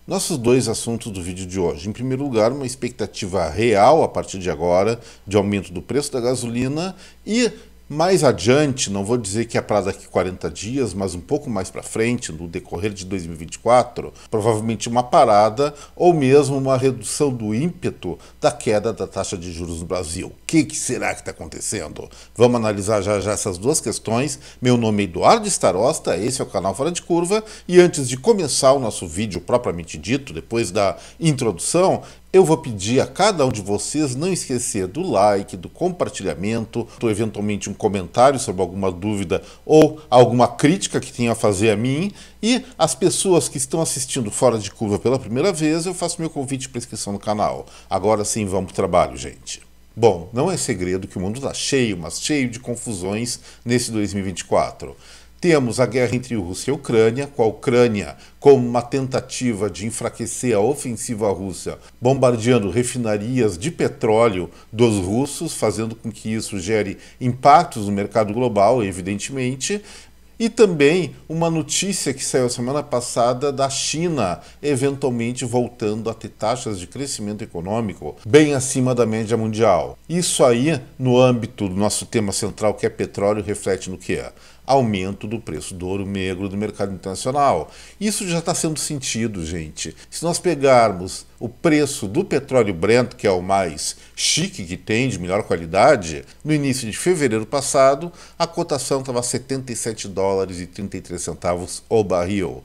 Nossos dois assuntos do vídeo de hoje. Em primeiro lugar, uma expectativa real a partir de agora de aumento do preço da gasolina e mais adiante, não vou dizer que é para daqui 40 dias, mas um pouco mais para frente, no decorrer de 2024, provavelmente uma parada ou mesmo uma redução do ímpeto da queda da taxa de juros no Brasil. O que será que está acontecendo? Vamos analisar já essas duas questões. Meu nome é Eduardo Starosta, esse é o canal Fora de Curva, e antes de começar o nosso vídeo propriamente dito, depois da introdução, eu vou pedir a cada um de vocês não esquecer do like, do compartilhamento, ou eventualmente um comentário sobre alguma dúvida ou alguma crítica que tenha a fazer a mim. E as pessoas que estão assistindo Fora de Curva pela primeira vez, eu faço meu convite para inscrição no canal. Agora sim, vamos para o trabalho, gente. Bom, não é segredo que o mundo está cheio, mas cheio de confusões nesse 2024. Temos a guerra entre Rússia e Ucrânia, com a Ucrânia como uma tentativa de enfraquecer a ofensiva russa, bombardeando refinarias de petróleo dos russos, fazendo com que isso gere impactos no mercado global, evidentemente. E também uma notícia que saiu semana passada da China, eventualmente voltando a ter taxas de crescimento econômico bem acima da média mundial. Isso aí, no âmbito do nosso tema central, que é petróleo, reflete no que é? Aumento do preço do ouro negro do mercado internacional. Isso já está sendo sentido, gente. Se nós pegarmos o preço do petróleo Brent, que é o mais chique que tem, de melhor qualidade, no início de fevereiro passado, a cotação estava a 77 dólares e 33 centavos o barril.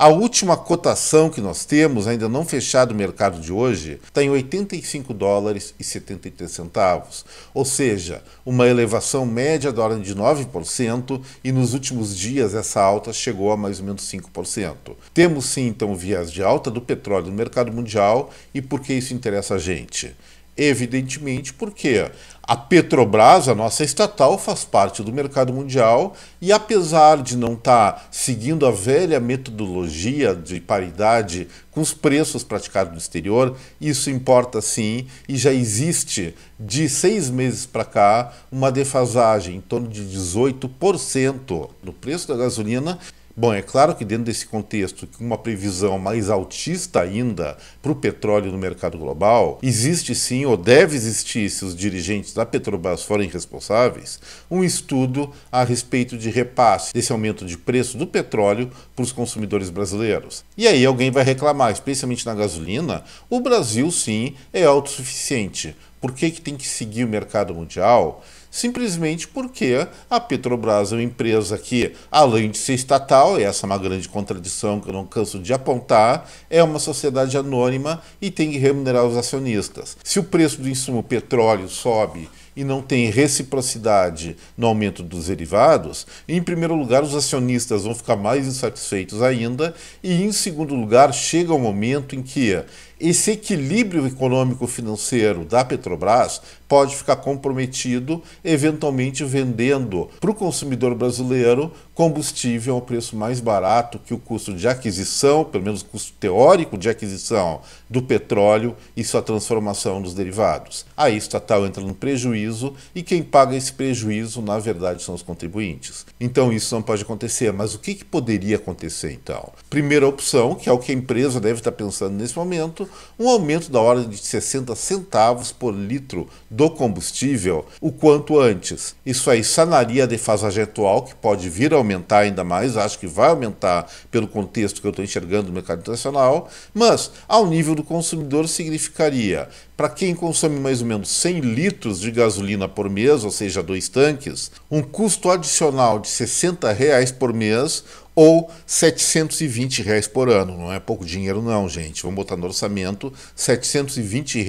A última cotação que nós temos, ainda não fechado o mercado de hoje, está em 85 dólares e 73 centavos. Ou seja, uma elevação média da ordem de 9% e nos últimos dias essa alta chegou a mais ou menos 5%. Temos sim então o viés de alta do petróleo no mercado mundial. E por que isso interessa a gente? Evidentemente porque a Petrobras, a nossa estatal, faz parte do mercado mundial e apesar de não estar seguindo a velha metodologia de paridade com os preços praticados no exterior, isso importa sim e já existe de 6 meses para cá uma defasagem em torno de 18% no preço da gasolina. Bom, é claro que dentro desse contexto, com uma previsão mais altista ainda para o petróleo no mercado global, existe sim, ou deve existir, se os dirigentes da Petrobras forem responsáveis, um estudo a respeito de repasse desse aumento de preço do petróleo para os consumidores brasileiros. E aí alguém vai reclamar, especialmente na gasolina, o Brasil sim é autossuficiente. Por que tem que seguir o mercado mundial? Simplesmente porque a Petrobras é uma empresa que, além de ser estatal, e essa é uma grande contradição que eu não canso de apontar, é uma sociedade anônima e tem que remunerar os acionistas. Se o preço do insumo petróleo sobe e não tem reciprocidade no aumento dos derivados, em primeiro lugar os acionistas vão ficar mais insatisfeitos ainda e em segundo lugar chega o momento em que esse equilíbrio econômico-financeiro da Petrobras pode ficar comprometido, eventualmente vendendo para o consumidor brasileiro combustível a um preço mais barato que o custo de aquisição, pelo menos o custo teórico de aquisição do petróleo e sua transformação nos derivados. Aí a estatal entra no prejuízo e quem paga esse prejuízo, na verdade, são os contribuintes. Então isso não pode acontecer. Mas o que poderia acontecer então? Primeira opção, que é o que a empresa deve estar pensando nesse momento, um aumento da ordem de 60 centavos por litro do combustível o quanto antes. Isso aí sanaria a defasagem atual, que pode vir a aumentar ainda mais, acho que vai aumentar pelo contexto que eu estou enxergando no mercado internacional, mas ao nível do consumidor significaria, para quem consome mais ou menos 100 litros de gasolina por mês, ou seja, 2 tanques, um custo adicional de R$ 60 por mês ou R$ 720 por ano. Não é pouco dinheiro não, gente. Vamos botar no orçamento R$ 720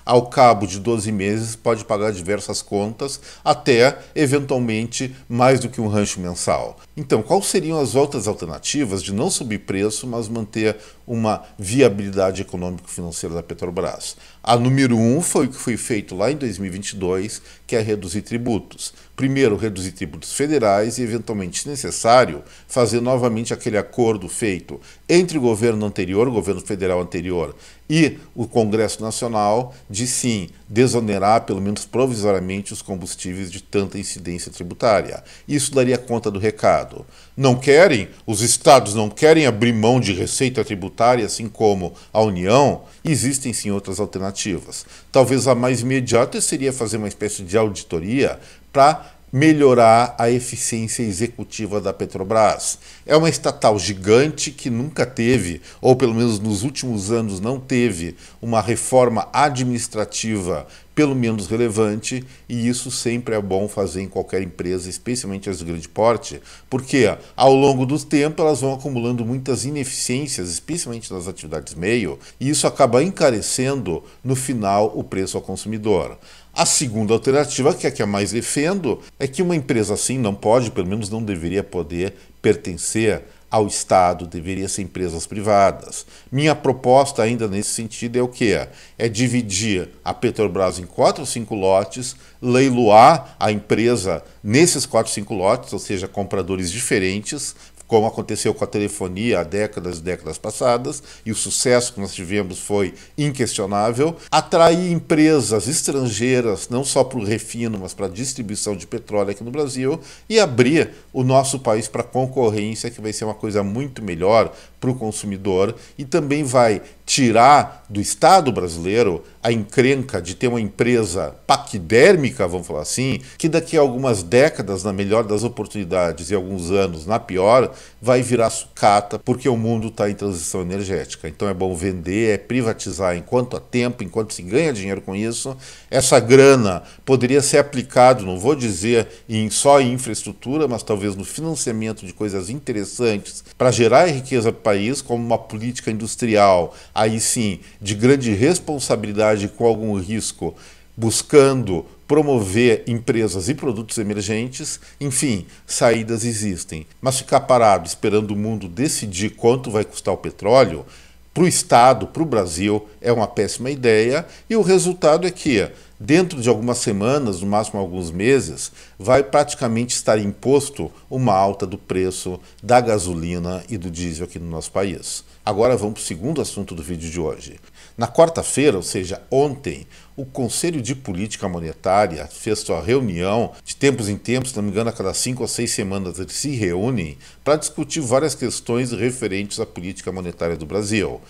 ao cabo de 12 meses, pode pagar diversas contas, até, eventualmente, mais do que um rancho mensal. Então, quais seriam as outras alternativas de não subir preço, mas manter uma viabilidade econômico-financeira da Petrobras? A número 1 foi o que foi feito lá em 2022, que é reduzir tributos. Primeiro, reduzir tributos federais e, eventualmente, se necessário, fazer novamente aquele acordo feito entre o governo anterior, o governo federal anterior, e o Congresso Nacional, de sim desonerar, pelo menos provisoriamente, os combustíveis de tanta incidência tributária. Isso daria conta do recado. não querem, os estados não querem abrir mão de receita tributária, assim como a União, existem sim outras alternativas. Talvez a mais imediata seria fazer uma espécie de auditoria para melhorar a eficiência executiva da Petrobras. É uma estatal gigante que nunca teve, ou pelo menos nos últimos anos não teve, uma reforma administrativa pelo menos relevante, e isso sempre é bom fazer em qualquer empresa, especialmente as de grande porte, porque ao longo do tempo elas vão acumulando muitas ineficiências, especialmente nas atividades meio, e isso acaba encarecendo no final o preço ao consumidor. A segunda alternativa, que é a que eu mais defendo, é que uma empresa assim não pode, pelo menos não deveria poder, pertencer ao Estado, deveria ser empresas privadas. Minha proposta ainda nesse sentido é o quê? É dividir a Petrobras em 4 ou 5 lotes, leiloar a empresa nesses 4 ou 5 lotes, ou seja, compradores diferentes, como aconteceu com a telefonia há décadas e décadas passadas, e o sucesso que nós tivemos foi inquestionável, atrair empresas estrangeiras, não só para o refino, mas para a distribuição de petróleo aqui no Brasil, e abrir o nosso país para concorrência, que vai ser uma coisa muito melhor para o consumidor, e também vai tirar do Estado brasileiro a encrenca de ter uma empresa paquidérmica, vamos falar assim, que daqui a algumas décadas, na melhor das oportunidades, e alguns anos, na pior, vai virar sucata, porque o mundo está em transição energética. Então é bom vender, é privatizar enquanto há tempo, enquanto se ganha dinheiro com isso. Essa grana poderia ser aplicada, não vou dizer só em infraestrutura, mas talvez no financiamento de coisas interessantes para gerar riqueza para o país, como uma política industrial, aí sim, de grande responsabilidade com algum risco, buscando promover empresas e produtos emergentes. Enfim, saídas existem. Mas ficar parado esperando o mundo decidir quanto vai custar o petróleo, para o Estado, para o Brasil, é uma péssima ideia, e o resultado é que, dentro de algumas semanas, no máximo alguns meses, vai praticamente estar imposto uma alta do preço da gasolina e do diesel aqui no nosso país. Agora vamos para o segundo assunto do vídeo de hoje. Na quarta-feira, ou seja, ontem, o Conselho de Política Monetária fez sua reunião. De tempos em tempos, se não me engano, a cada 5 ou 6 semanas eles se reúnem para discutir várias questões referentes à política monetária do Brasil.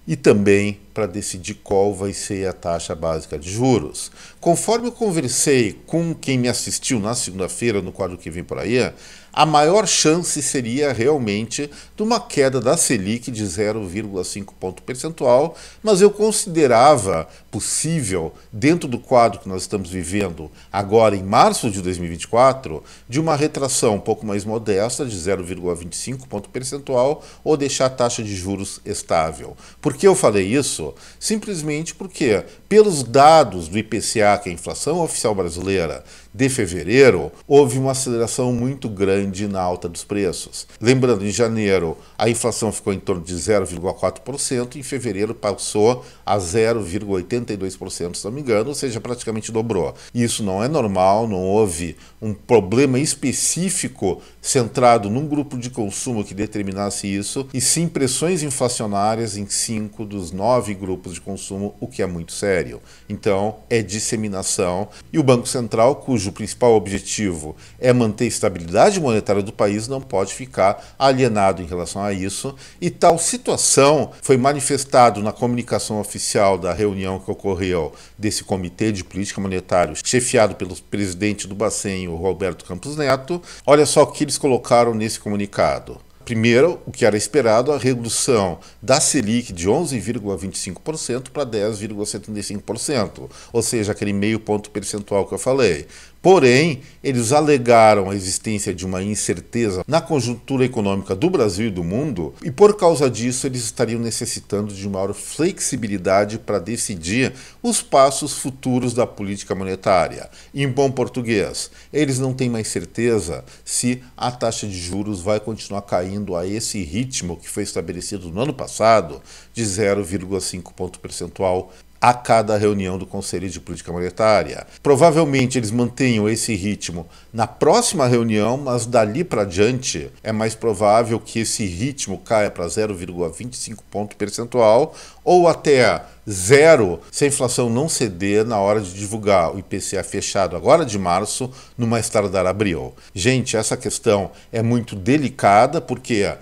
E também para decidir qual vai ser a taxa básica de juros. Conforme eu conversei com quem me assistiu na segunda-feira, no quadro que vem por aí, a maior chance seria realmente de uma queda da Selic de 0,5 ponto percentual, mas eu considerava possível, dentro do quadro que nós estamos vivendo agora em março de 2024, de uma retração um pouco mais modesta de 0,25 ponto percentual ou deixar a taxa de juros estável. Por que eu falei isso? Simplesmente porque, pelos dados do IPCA, que é a inflação oficial brasileira, de fevereiro, houve uma aceleração muito grande na alta dos preços. Lembrando, em janeiro a inflação ficou em torno de 0,4%, em fevereiro passou a 0,82%, se não me engano, ou seja, praticamente dobrou. Isso não é normal, não houve um problema específico centrado num grupo de consumo que determinasse isso, e sim pressões inflacionárias em 5 dos 9 grupos de consumo, o que é muito sério. Então, é disseminação, e o Banco Central, cujo principal objetivo é manter a estabilidade monetária do país, não pode ficar alienado em relação a isso, e tal situação foi manifestado na comunicação oficial da reunião que ocorreu desse Comitê de Política Monetária, chefiado pelo presidente do Bacen, o Roberto Campos Neto. Olha só o que eles colocaram nesse comunicado. Primeiro, o que era esperado, a redução da Selic de 11,25% para 10,75%, ou seja, aquele meio ponto percentual que eu falei. Porém, eles alegaram a existência de uma incerteza na conjuntura econômica do Brasil e do mundo, e por causa disso eles estariam necessitando de maior flexibilidade para decidir os passos futuros da política monetária. Em bom português, eles não têm mais certeza se a taxa de juros vai continuar caindo a esse ritmo que foi estabelecido no ano passado, de 0,5 ponto percentual a cada reunião do Conselho de Política Monetária. Provavelmente eles mantenham esse ritmo na próxima reunião, mas dali para diante é mais provável que esse ritmo caia para 0,25 ponto percentual ou até zero se a inflação não ceder na hora de divulgar o IPCA fechado agora de março, no mais tardar abril. Gente, essa questão é muito delicada porque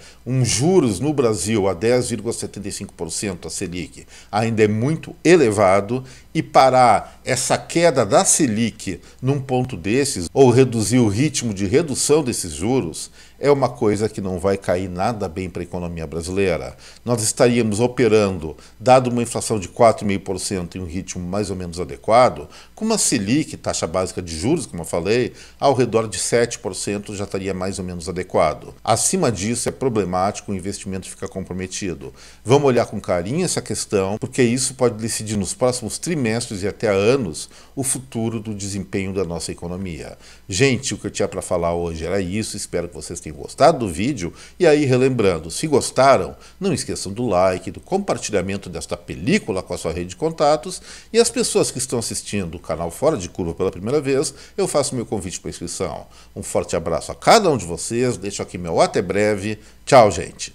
juros no Brasil a 10,75% a Selic ainda é muito elevado e parar essa queda da Selic num ponto desses ou reduzir o ritmo de redução desses juros é uma coisa que não vai cair nada bem para a economia brasileira. Nós estaríamos operando, dado uma inflação de 4,5% em um ritmo mais ou menos adequado, com uma Selic, taxa básica de juros, como eu falei, ao redor de 7% já estaria mais ou menos adequado. Acima disso é problemático, o investimento fica comprometido. Vamos olhar com carinho essa questão, porque isso pode decidir nos próximos trimestres e até anos o futuro do desempenho da nossa economia. Gente, o que eu tinha para falar hoje era isso, espero que vocês tenham gostado do vídeo. E aí, relembrando, se gostaram, não esqueçam do like, do compartilhamento desta película com a sua rede de contatos. E as pessoas que estão assistindo o canal Fora de Curva pela primeira vez, eu faço meu convite para inscrição. Um forte abraço a cada um de vocês, deixo aqui meu até breve. Tchau, gente!